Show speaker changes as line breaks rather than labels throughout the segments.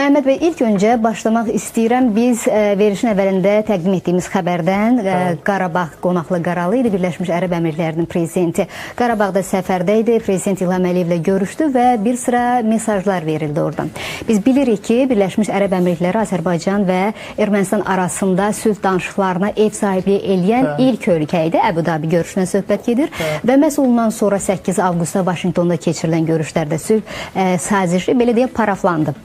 Məhəmməd bəy, ilk öncə başlamaq istəyirəm. Biz verilişin əvvəlində təqdim etdiyimiz xəbərdən Qarabağ qonaqlı qaralı idi. Birləşmiş Ərəb Əmirliklərinin prezidenti Qarabağda səfərdə idi. Prezident İlham Əliyevlə görüşdü və bir sıra mesajlar verildi oradan. Biz bilirik ki, Birləşmiş Ərəb Əmirlikləri Azərbaycan və Ermənistan arasında sülh danışıqlarına ev sahibliyi eləyən ilk ölkə idi. Əbu-Dabi görüşünə söhbət gedir və məhz ondan sonra 8 avqustda Vaşinqtonda keçirilən görüşlərdə sülh sazişi belə deyək paraflandı.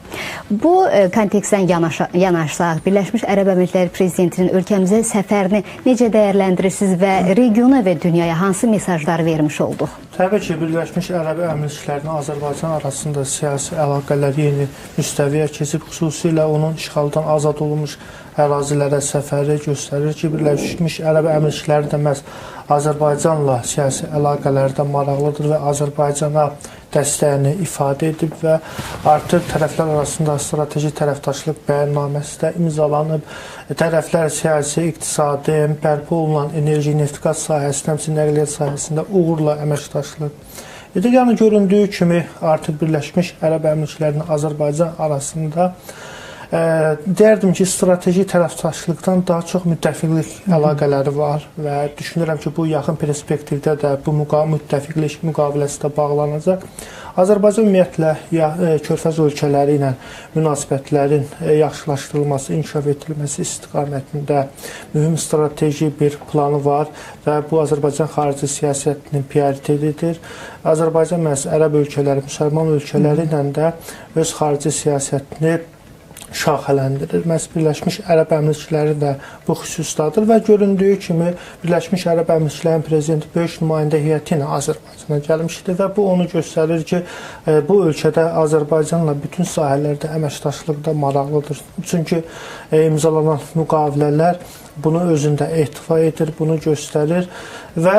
Bu kontekstdən yanaşsaq, Birləşmiş Ərəb Əmirlikləri Prezidentinin ölkəmizə səfərini necə dəyərləndirirsiniz və regiona və dünyaya hansı mesajlar vermiş olduq?
Təbii ki, Birləşmiş Ərəb Əmirliklərinin Azərbaycan arasında siyasi əlaqələr yeni müstəviyə keçib, xüsusilə onun işğaldan azad olunmuş ərazilərə səfəri göstərir ki, Birləşmiş Ərəb Əmirlikləri də məhz Azərbaycanla siyasi əlaqələrdə maraqlıdır və Azərbaycana dəstəyini ifadə edib və artıq tərəflər arasında strateji tərəfdaşlıq bəyannaməsi də imzalanıb. Tərəflər siyasi, iqtisadi, bərpa olunan enerji, neft-qaz sahəsində, həmçinin nəqliyyat sahəsində uğurla əməkdaşlıq edir. Yəni göründüyü kimi artıq Birləşmiş Ərəb Əmirliklərinin Azərbaycan arasında deyərdim ki, strateji tərəfdaşlıqdan daha çox müttəfiqlik əlaqələri var və düşünürəm ki, bu yaxın perspektivdə də bu müttəfiqlik müqaviləsi də bağlanacaq. Azərbaycan ümumiyyətlə Körfəz ölkələri ilə münasibətlərin yaxşılaşdırılması, inkişaf edilməsi istiqamətində mühüm strateji bir planı var və bu Azərbaycan xarici siyasətinin prioritetidir. Azərbaycan məhz ərəb ölkələri, müsəlman ölkələri ilə də öz xarici siyasətini şaxələndirir. Məhz Birləşmiş Ərəb Əmirlikləri də bu xüsusdadır və göründüyü kimi Birləşmiş Ərəb Əmirliklərinin prezidenti böyük nümayəndə heyəti ilə Azərbaycana gəlmişdir və bu onu göstərir ki, bu ölkədə Azərbaycanla bütün sahələrdə əməkdaşlıqda maraqlıdır. Çünki imzalanan müqavilələr bunu özündə ehtiva edir, bunu göstərir və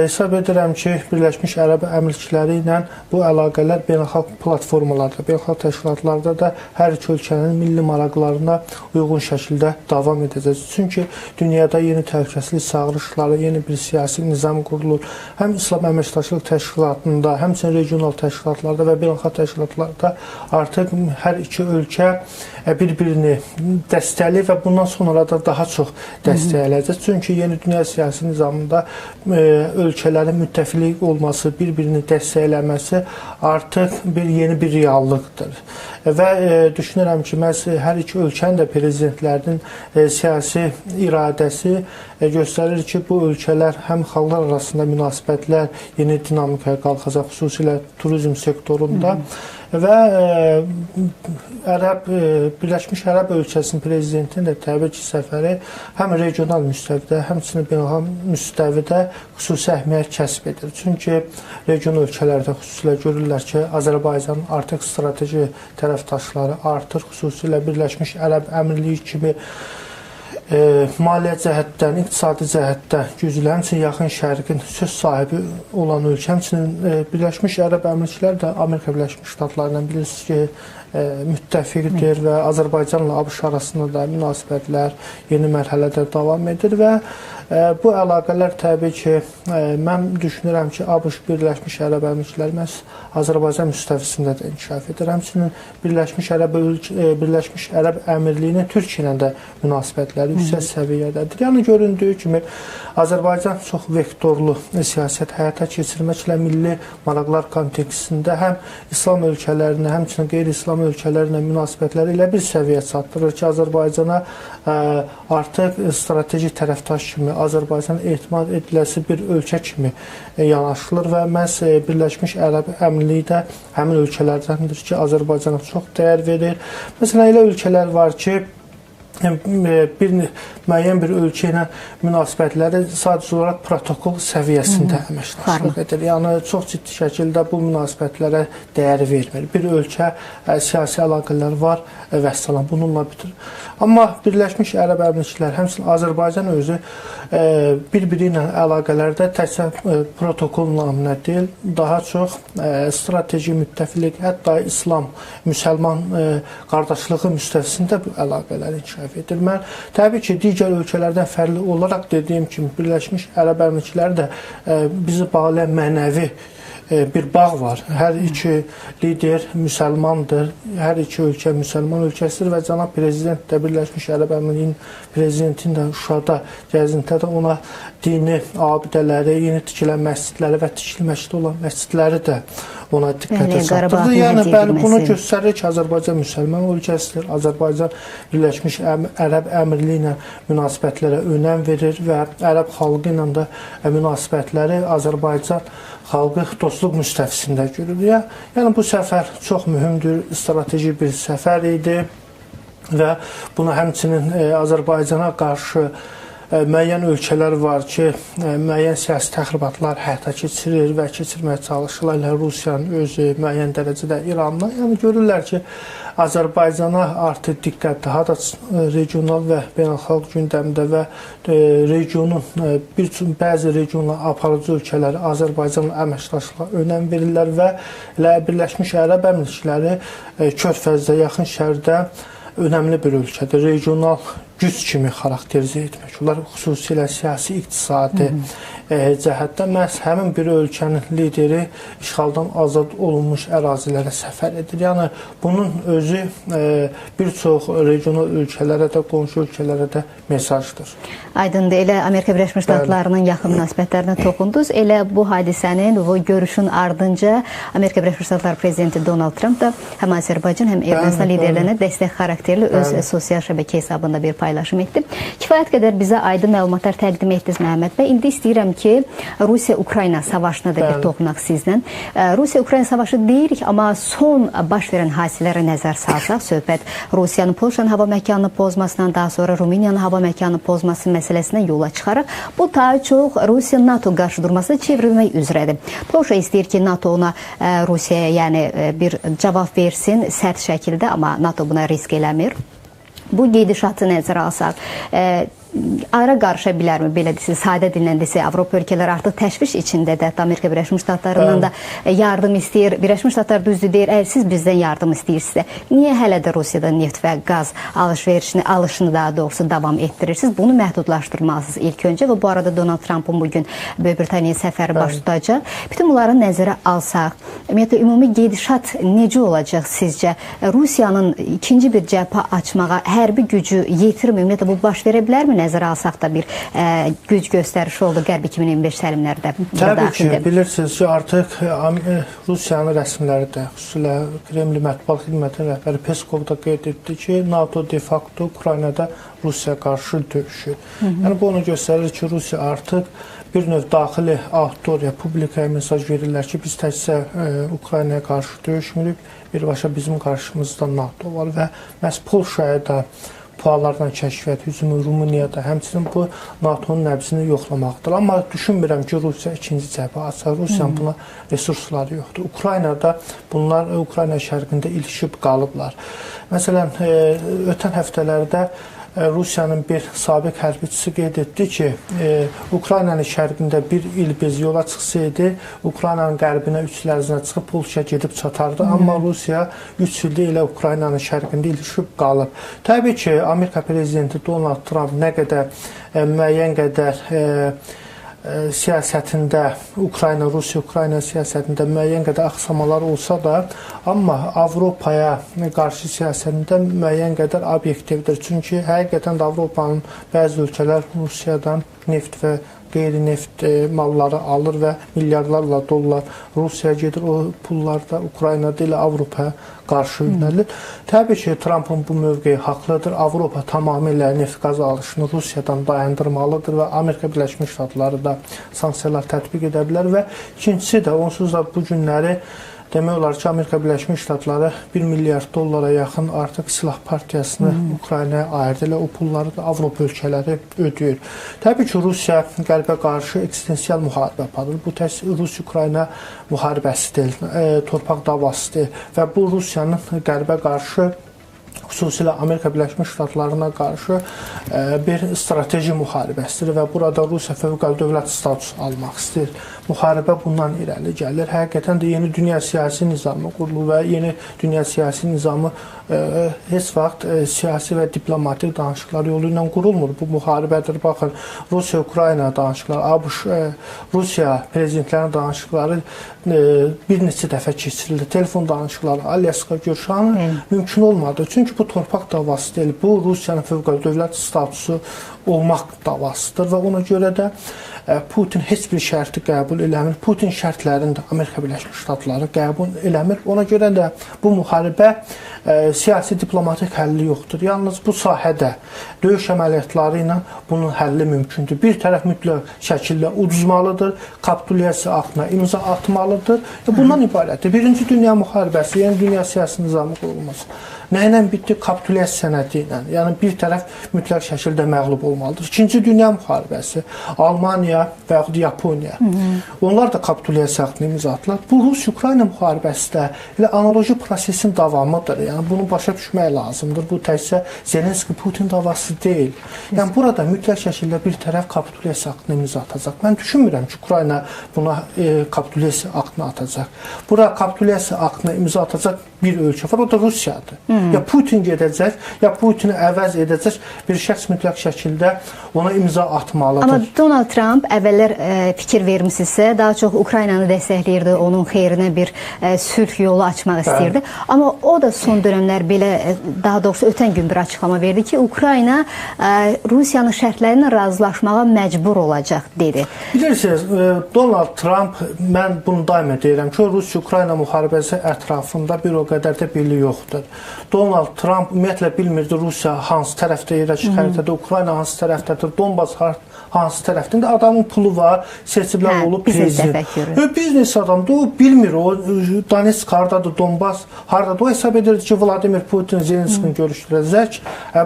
hesab edirəm ki, Birləşmiş Ərəb Əmirlikləri ilə bu əlaqələr beynəlxalq platformalarda, beynəlxalq təşkilatlarda da hər iki ölkənin milli maraqlarına uyğun şəkildə davam edəcək. Çünki dünyada yeni təhlükəsizlik çağırışları, yeni bir siyasi nizam qurulur. Həm İslam Əməkdaşlıq Təşkilatında, həmçinin regional təşkilatlarda və beynəlxalq təşkilatlarda artıq hər iki ölkə bir-birini dəstəkləyir və bundan sonra da daha çox dəstəkləyəcək. Çünki yeni dünya siyasi nizamında ölkələrin müttəfiq olması, bir-birini dəstəkləməsi artıq yeni bir reallıqdır. Və düşünürəm ki, məhz hər iki ölkənin də prezidentlərinin siyasi iradəsi göstərir ki, bu ölkələr həm xalqlar arasında münasibətlər yeni dinamikaya qalxacaq, xüsusilə turizm sektorunda və Birləşmiş Ərəb ölkəsinin prezidentinin də təbii ki, səfəri həm regional müstəvidə, həmçinin beynəlxalq müstəvidə xüsusi əhəmiyyət kəsb edir. Çünki region ölkələrdə xüsusilə görürlər ki, Azərbaycanın artıq strateji tərəfdaşları artır, xüsusilə Birləşmiş Ərəb Əmirliyi kimi maliyyə cəhətdən, iqtisadi cəhətdən güclü, həmçinin yaxın şərqin söz sahibi olan ölkə, həmçinin Birləşmiş Ərəb Əmirlikləri də Amerika Birləşmiş Ştatlarla bilirsiniz ki, müttəfiqdir və Azərbaycanla ABŞ arasında da münasibətlər yeni mərhələdə davam edir və bu əlaqələr təbii ki, mən düşünürəm ki, ABŞ Birləşmiş Ərəb Əmirlikləri məhz Azərbaycan müstəvisində də inkişaf edir. Həmçinin Birləşmiş Ərəb Əmirliyinin Türkiyə ilə də münasibətləri yüksək səviyyədədir. Yəni göründüyü kimi Azərbaycan çox vektorlu siyasət həyata keçirməklə milli maraqlar kontekstində həm İslam ölkələrinə, həmçinin qeyri-İslam ölkələrlə münasibətləri ilə bir səviyyə çatdırır ki, Azərbaycana artıq strateji tərəfdaş kimi, Azərbaycan etimad ediləsi bir ölkə kimi yanaşılır və məhz Birləşmiş Ərəb Əmirliyi də həmin ölkələrdəndir ki, Azərbaycana çox dəyər verir. Məsələn, elə ölkələr var ki, müəyyən bir ölkə ilə münasibətləri sadəcə olaraq protokol səviyyəsində əməkdaşlıq edir. Yəni, çox ciddi şəkildə bu münasibətlərə dəyər vermir. Bir ölkə siyasi əlaqələr var və salam, bununla bitir. Amma Birləşmiş Ərəb Əmirlikləri, həmçinin Azərbaycan özü bir-biri ilə əlaqələrdə təkcə protokol naminə deyil, daha çox strateji müttəfiqlik, hətta İslam, müsəlman qardaşlığı müstəvisində bu əlaqələr inkişaf edir. Mən təbii ki, digər ölkələrdən fərqli olaraq dediyim kimi Birləşmiş Ərəb Əmirlikləri də bizi bağlayan mənəvi bir bağ var. Hər iki lider müsəlmandır. Hər iki ölkə müsəlman ölkəsidir və cənab prezident də Birləşmiş Ərəb Əmirlikliyinin prezidentinin də Şuşada gəzintədə ona dini abidələri, yeni tikilən məscidləri və tikilməkdə olan məscidləri də ona diqqətə çatdırdı. Yəni bunu göstərir ki, Azərbaycan müsəlman ölkəsidir. Azərbaycan Birləşmiş Ərəb Əmirliyi ilə münasibətlərə önəm verir və ərəb xalqı ilə də münasibətləri Azərbaycan xalqı dostluq müstəvisində görür. Yəni bu səfər çox mühümdür, strateji bir səfər idi və buna həmçinin Azərbaycana qarşı müəyyən ölkələr var ki, müəyyən siyasi təxribatlar həyata keçirir və keçirməyə çalışırlar. Rusiyanın özü müəyyən dərəcədə İranla. Yəni görürlər ki, Azərbaycana artıq diqqət daha da regional və beynəlxalq gündəmdə və regionun bəzi regional aparıcı ölkələri Azərbaycanla əməkdaşlığa önəm verirlər və Birləşmiş Ərəb Əmirlikləri Körfəzdə, Yaxın Şərqdə önəmli bir ölkədir. Regional güc kimi xarakterizə etmək olar, xüsusilə siyasi, iqtisadi cəhətdə məhz həmin bir ölkənin lideri işğaldan azad olunmuş ərazilərə səfər edir. Yəni bunun özü bir çox regional ölkələrə də, qonşu ölkələrə də mesajdır.
Aydındır. Elə Amerika Birləşmiş Ştatlarının yaxın münasibətlərinə toxundunuz. Elə bu hadisənin, bu görüşün ardınca Amerika Birləşmiş Ştatları prezidenti Donald Trump da həm Azərbaycan, həm Ermənistan liderlərinə dəstək xarakterli öz sosial şəbəkə hesabında bir paylaşım etdi. Kifayət qədər bizə aydın məlumatlar təqdim etdiniz, Məhəmməd bəy. İndi istəyirəm ki, Rusiya-Ukrayna savaşına da bir toxunaq sizdən. Rusiya-Ukrayna savaşı deyirik, amma son baş verən hadisələrə nəzər salsaq, söhbət Rusiyanın Polşanın hava məkanını pozmasından, daha sonra Rumıniyanın hava məkanını pozması məsələsinə yola çıxaraq, bu daha çox Rusiya-NATO qarşıdurmasına çevrilmək üzrədir. Polşa istəyir ki, NATO ona Rusiyaya bir cavab versin sərt şəkildə, amma NATO buna risk eləmir. Bu gedişatı nəzərə alsaq, ara qarışa bilərmi, belə desin, sadə dillə desə, Avropa ölkələri artıq təşviş içindədir. Hətta Amerika Birləşmiş Ştatlarından da yardım istəyir. Birləşmiş Ştatlar düzdür deyir, əgər siz bizdən yardım istəyirsinizsə, niyə hələ də Rusiyadan neft və qaz alışını daha doğrusu davam etdirirsiniz? Bunu məhdudlaşdırmalısınız ilk öncə və bu arada Donald Trump'ın bugün Böyük Britaniyaya səfəri baş tutacaq. Bütün bunları nəzərə alsaq, ümumiyyətlə, ümumi gedişat necə olacaq sizcə? Rusiyanın ikinci bir cəbhə açmağa hərbi gücü yetirmi? Ümumiyyətlə, bu baş verə bilərmi? Nəzərə alsaq da bir güc göstərişi oldu Qərb 2025 təlimlərdə.
Təbii ki, bilirsiniz ki, artıq Rusiyanın rəsmiləri də, xüsusilə Kreml mətbuat xidmətinin rəhbəri Peskov da qeyd etdi ki, NATO de facto Ukraynada Rusiyaya qarşı döyüşür. Yəni bu onu göstərir ki, Rusiya artıq bir növ daxili auditoriya, publikaya mesaj verirlər ki, biz təkcə Ukraynaya qarşı döyüşmürük, birbaşa bizim qarşımızda NATO var və məhz Polşaya da PUA-lardan kəşfiyyat hücumu, Rumuniyada həmçinin bu NATO-nun nəbzini yoxlamaqdır. Amma düşünmürəm ki, Rusiya ikinci cəbhə açar. Rusiyanın buna resursları yoxdur. Ukraynada bunlar Ukrayna şərqində ilişib qalıblar. Məsələn, ötən həftələrdə Rusiyanın bir sabiq hərbiçisi qeyd etdi ki, Ukraynanın şərqində bir il biz yola çıxsaydı, Ukraynanın qərbinə 3 il ərzində çıxıb Polşaya gedib çatardı. Amma Rusiya 3 ildə elə Ukraynanın şərqində ilişib qalıb. Təbii ki, Amerika prezidenti Donald Trump nə qədər müəyyən qədər siyasətində, Rusiya-Ukrayna siyasətində müəyyən qədər axsamalar olsa da, amma Avropaya qarşı siyasətində müəyyən qədər obyektivdir. Çünki həqiqətən də Avropanın bəzi ölkələr Rusiyadan neft və qeyri-neft malları alır və milyardlarla dollar Rusiyaya gedir. O pullar da Ukraynada ilə Avropaya qarşı yönəlir. Təbii ki, Trump'ın bu mövqeyi haqlıdır. Avropa tamamilə neft-qaz alışını Rusiyadan dayandırmalıdır və Amerika Birləşmiş Ştatları da sanksiyalar tətbiq edə bilər və ikincisi də onsuz da bu günləri demək olar ki, Amerika Birləşmiş Ştatları 1 milyard dollara yaxın artıq silah partiyasını Ukraynaya ayırdı. Elə o pulları da Avropa ölkələri ödəyir. Təbii ki, Rusiya qərbə qarşı eksistensial müharibə aparır. Bu tək Rusiya-Ukrayna müharibəsidir, torpaq davasıdır və bu Rusiyanın qərbə qarşı xüsusilə Amerika Birləşmiş Ştatlarına qarşı bir strateji müharibəsidir və burada Rusiya fövqəladə dövlət statusu almaq istəyir. Müharibə bundan irəli gəlir. Həqiqətən də yeni dünya siyasi nizamı qurulur və yeni dünya siyasi nizamı heç vaxt siyasi və diplomatik danışıqlar yolu ilə qurulmur. Bu müharibədir. Baxın, Rusiya-Ukrayna danışıqları, ABŞ-Rusiya prezidentlərinin danışıqları bir neçə dəfə keçirildi. Telefon danışıqları, Alyaska görüşü mümkün olmadı. Çünki bu torpaq davası deyil. Bu Rusiyanın fövqəladə dövlət statusu olmaq davasıdır və ona görə də Putin heç bir şərti qəbul eləmir. Putin şərtlərini də Amerika Birləşmiş Ştatları qəbul eləmir. Ona görə də bu müharibə siyasi diplomatik həlli yoxdur. Yalnız bu sahədə döyüş əməliyyatları ilə bunun həlli mümkündür. Bir tərəf mütləq şəkildə uduzmalıdır, kapitulyasiya aktına imza atmalıdır. Bundan ibarətdir. Birinci Dünya müharibəsi, yəni dünya siyasi nizamı qurulması. Nə ilə bitdi? Kapitulyasiya sənədi ilə. Yəni bir tərəf mütləq şəkildə məğlub olmalıdır. İkinci Dünya müharibəsi, Almaniya və yaxud Yaponiya. Onlar da kapitulyasiya aktını imza atdılar. Bu Rus-Ukrayna müharibəsi də elə analoji prosesin davamıdır. Yəni bunu başa düşmək lazımdır. Bu təkcə Zelenski-Putin davası deyil. Yəni burada mütləq şəkildə bir tərəf kapitulyasiya aktını imza atacaq. Mən düşünmürəm ki, Ukrayna buna kapitulyasiya aktını atacaq. Bura kapitulyasiya aktını imza atacaq bir ölkə var, o da Rusiyadır. Ya Putin gedəcək, ya Putini əvəz edəcək bir şəxs mütləq şəkildə ona imza atmalıdır.
Amma Donald Trump əvvəllər fikir vermişsə, daha çox Ukraynanı dəstəkləyirdi, onun xeyrinə bir sülh yolu açmaq istəyirdi. Amma o da son dönəmlər belə, daha doğrusu ötən gün bir açıqlama verdi ki, Ukrayna Rusiyanın şərtlərinə razılaşmağa məcbur olacaq, dedi.
Bilirsiniz, Donald Trump, mən bunu daima deyirəm ki, Rusiya-Ukrayna müharibəsi ətrafında bir o qədər də birlik yoxdur. Donald Trump ümumiyyətlə bilmirdi Rusiya hansı tərəfdə yerləşir xəritədə, Ukrayna hansı tərəfdədir, Donbas hansı tərəfdədir. Adamın pulu var, seçiblər olub prezident. Biznes adamdır, o bilmir, o Donetsk haradadır, Donbas haradadır. O hesab edirdi ki, Vladimir Putin Zelenskini görüşdürəcək,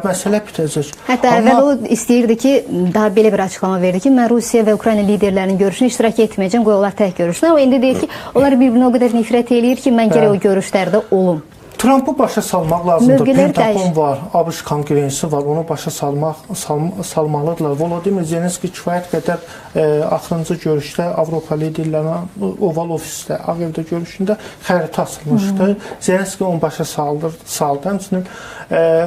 məsələ bitəcək.
Hətta əvvəl o istəyirdi ki, daha belə bir açıqlama verdi ki, mən Rusiya və Ukrayna liderlərinin görüşünə iştirak etməyəcəm, qoy onlar tək görüşsün. O indi deyir ki, onlar bir-birinə o qədər nifrət eləyir ki, mən gərək o görüşlərdə olum.
Trump'ı başa salmaq lazımdır. Pentagon var, ABC Konqresi var, onu başa salmalıdırlar. Volodymyr Zelenski kifayət qədər axırıncı görüşdə Avropa liderlərinin Oval Ofisdə, Ağ Evdə görüşündə xəritə asılmışdı. Zelenski onu başa saldı. Həmçinin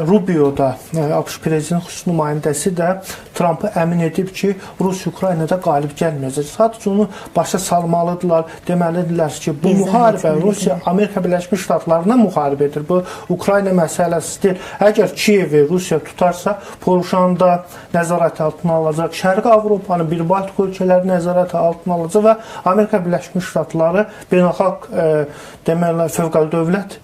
Rubio da, ABŞ prezident xüsusi nümayəndəsi də Trump'ı əmin edib ki, Rusiya-Ukraynada qalib gəlməyəcək. Sadəcə onu başa salmalıdırlar. Deməlidirlər ki, bu müharibə Rusiya, Amerika Birləşmiş Ştatlarına müharibə edir. Bu Ukrayna məsələsi deyil. Əgər Kiyevi Rusiya tutarsa, Polşanı da nəzarət altına alacaq. Şərqi Avropanın bir Baltik ölkələri nəzarət altına alacaq və Amerika Birləşmiş Ştatları beynəlxalq deməli fövqəladə dövlət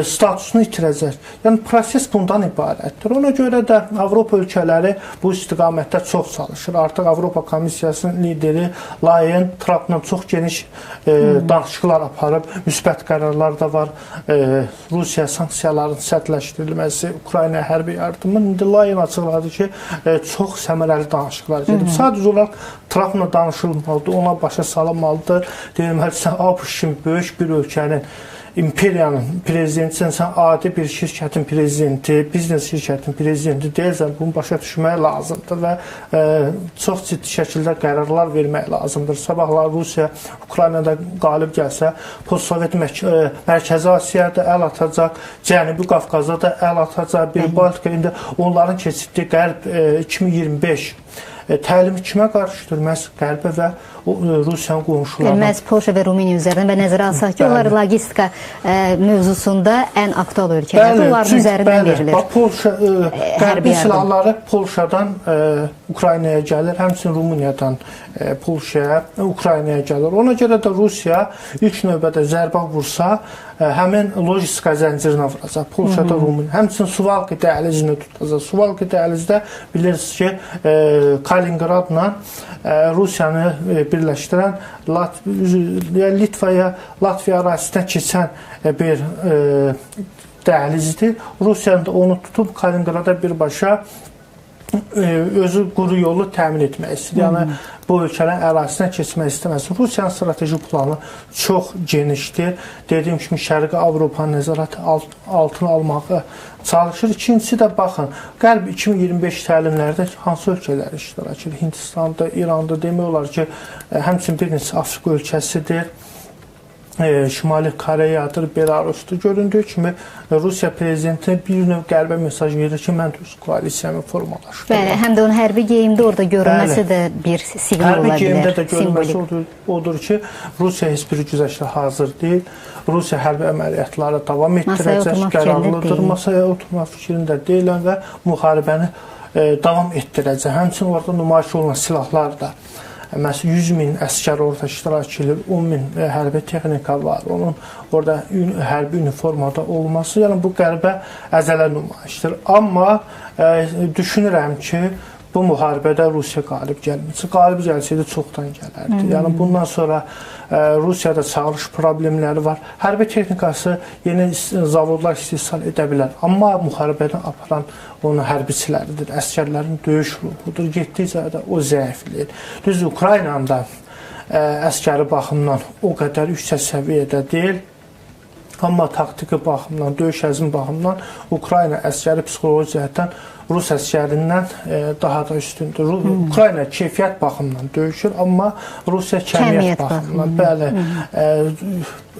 statusunu itirəcək. Yəni proses bundan ibarətdir. Ona görə də Avropa ölkələri bu istiqamətdə çox çalışır. Artıq Avropa Komissiyasının lideri Layen Trumpla çox geniş danışıqlar aparıb, müsbət qərarlar da var. Rusiya sanksiyaların sərtləşdirilməsi, Ukrayna hərbi yardımı. İndi Layen açıqladı ki, çox səmərəli danışıqlar gedib. Sadəcə olaraq Trumpla danışılmalıdır, ona başa salınmalıdır. Deyilməli, sən ABŞ kimi böyük bir ölkənin imperiyanın prezidentisən, sən adi bir şirkətin prezidenti, biznes şirkətin prezidenti deyilsən, bunu başa düşmək lazımdır və çox ciddi şəkildə qərarlar vermək lazımdır. Sabahlar Rusiya Ukraynada qalib gəlsə, postsovet Mərkəzi Asiyada əl atacaq, Cənubi Qafqazda da əl atacaq, bir Baltika, indi onların keçirdiyi Qərb 2025 təlimi kimə qarşıdır? Məhz Qərbə və Rusiyanın qonşularına.
Məhz Polşa və Rumıniya üzərindən və nəzərə alsaq ki, onlar logistika mövzusunda ən aktual ölkələrdir. Onların üzərindən verilir.
Polşa, Qərbin silahları Polşadan Ukraynaya gəlir, həmçinin Rumıniyadan Polşaya, Ukraynaya gəlir. Ona görə də Rusiya ilk növbədə zərbə vursa, həmin lojistika zəncirinə vuracaq. Polşada, Rumıniya. Həmçinin Suvalki dəhlizini tutacaq. Suvalki dəhlizdə bilirsiniz ki, Kalinqradla Rusiyanı birləşdirən Litvaya, Latviya ərazisinə keçən bir dəhlizdir. Rusiyanın da onu tutub Kalinqrada birbaşa özü quru yolu təmin etmək istəyir. Yəni bu ölkələrin ərazisindən keçmək istəməz. Rusiyanın strateji planı çox genişdir. Dediyim kimi Şərqi Avropanın nəzarət altına almağı çalışır. İkincisi də baxın, Qərb 2025 təlimlərdə hansı ölkələr iştirak edir? Hindistanda, İranda demək olar ki, həmçinin bir neçə Afrika ölkəsidir. Şimali Koreyadır, Belarusdur. Göründüyü kimi Rusiya prezidenti bir növ qərbə mesaj verir ki, mən öz koalisiyamı formalaşdırıram.
Bəli, həm də onun hərbi geyimdə orada görünməsi də bir siqnal ola bilər.
Hərbi geyimdə də görünməsi odur ki, Rusiya heç bir güzəşdə hazır deyil. Rusiya hərbi əməliyyatları davam etdirəcək, qərarlıdır. Masaya oturma fikrində deyilən və müharibəni davam etdirəcək. Həmçinin orada nümayiş olunan silahlar da. Məsələn, 100 min əsgər orada iştirak edir, 10 min hərbi texnika var, onun orada hərbi uniformada olması, yəni bu qərbə əzələ nümayişdir. Amma düşünürəm ki, bu müharibədə Rusiya qalib gəlməyəcək. Qalib gəlsəydi çoxdan gələrdi. Yəni bundan sonra Rusiyada çağırış problemləri var. Hərbi texnikası yeni zavodlar istehsal edə bilər. Amma müharibədən aparan onun hərbiçiləridir, əsgərlərin döyüş ruhudur. Getdikcə də o zəifləyir. Düz Ukraynanın da əskəri baxımdan o qədər yüksək səviyyədə deyil. Amma taktiki baxımdan, döyüş əzmi baxımdan Ukrayna əskəri psixoloji cəhətdən Rus əskərindən daha da üstündür. Ukrayna keyfiyyət baxımından döyüşür, amma Rusiya kəmiyyət baxımından. Bəli,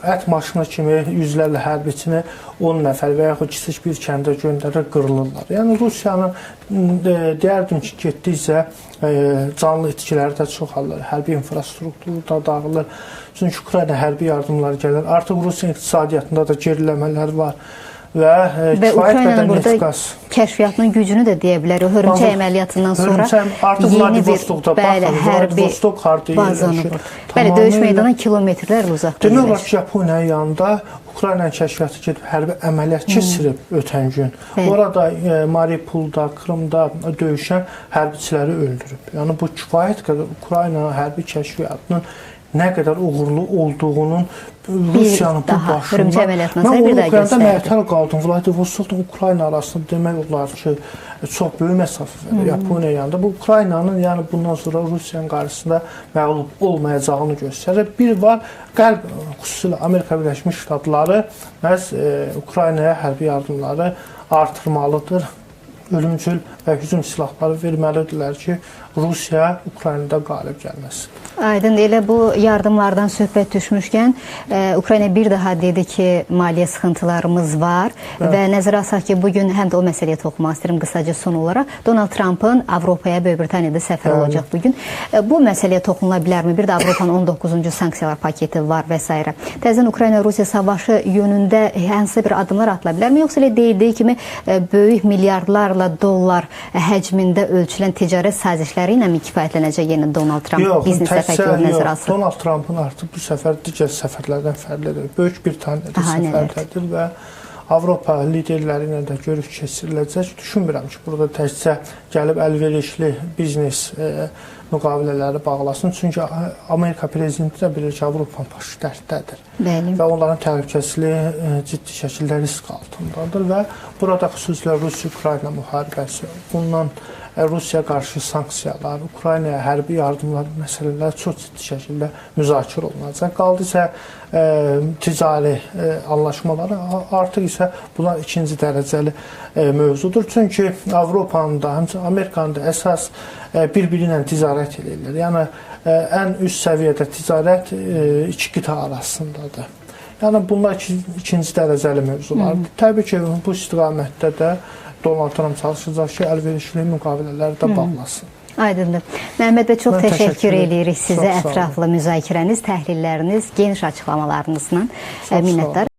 ət maşını kimi yüzlərlə hərbiçini 10 nəfər və yaxud kiçik bir kəndə göndərir, qırılırlar. Yəni Rusiyanın deyərdim ki, getdikcə canlı itkiləri də çoxalır, hərbi infrastrukturu da dağılır. Çünki Ukrayna hərbi yardımlar gəlir. Artıq Rusiya iqtisadiyyatında da geriləmələr var. Və
Ukraynanın burada kəşfiyyatının gücünü də deyə bilər. O hörümçək əməliyyatından sonra yeni bir hərbi bazanı var. Bəli, döyüş meydanı kilometrlərlə uzaqda.
Demək olar ki, Yaponiyanın yanında Ukraynanın kəşfiyyatı gedib hərbi əməliyyat keçirib ötən gün. Orada Mariupolda, Krımda döyüşən hərbiçiləri öldürüb. Yəni bu kifayət qədər Ukraynanın hərbi kəşfiyyatının nə qədər uğurlu olduğunun Rusiyanın bu başında. Mən onu oxuyanda məhtəl qaldım. Vladivostokla Ukrayna arasında demək olar ki, çox böyük məsafə Yaponiya yanında. Bu Ukraynanın yəni bundan sonra Rusiyanın qarşısında məğlub olmayacağını göstərir. Bir var, Qərb, xüsusilə Amerika Birləşmiş Ştatları məhz Ukraynaya hərbi yardımları artırmalıdır. Ölümcül və hücum silahları verməlidirlər ki, Rusiya Ukraynada qalib gəlməsin.
Aydın, elə bu yardımlardan söhbət düşmüşkən, Ukrayna bir daha dedi ki, maliyyə sıxıntılarımız var və nəzərə alsaq ki, bugün həm də o məsələyə toxunmaq istəyirəm qısaca son olaraq. Donald Trump'ın Avropaya, Böyük Britaniyada səfəri olacaq bugün. Bu məsələyə toxunula bilərmi? Bir də Avropanın 19-cu sanksiyalar paketi var və s. Təzən Ukrayna-Rusiya savaşı yönündə hansısa bir adımlar atıla bilərmi? Yoxsa elə deyildiyi kimi böyük milyardlarla dollar həcmində ölçülən ticarət sazişləri ilə mi kifayətlənəcək yeni Donald Trump biznes səfərləri nəzərə alsın?
Donald Trump'ın artıq bu səfər digər səfərlərdən fərqlidir. Böyük Britaniyada səfərdədir və Avropa liderləri ilə də görüş keçiriləcək. Düşünmürəm ki, burada təkcə gəlib əlverişli biznes müqavilələri bağlasın. Çünki Amerika prezidenti də bilir ki, Avropanın başı dərdədir. Və onların təhlükəsizliyi ciddi şəkildə risk altındadır və burada xüsusilə Rusiya-Ukrayna müharibəsi, bundan Rusiya qarşı sanksiyalar, Ukraynaya hərbi yardımlar məsələlər çox ciddi şəkildə müzakirə olunacaq. Qaldısa ticari anlaşmaları, artıq isə bunlar ikinci dərəcəli mövzudur. Çünki Avropanın da, həmçinin Amerikanın da əsas bir-biri ilə ticarət edirlər. Yəni, ən üst səviyyədə ticarət iki qita arasındadır. Yəni, bunlar ikinci dərəcəli mövzulardır. Təbii ki, bu istiqamətdə də Donald Trump çalışacaq ki, əlverişli müqavilələri də bağlasın.
Aydındır. Məhəmməd bəy, çox təşəkkür edirik sizə ətraflı müzakirəniz, təhlilləriniz, geniş açıqlamalarınızla minnətdar.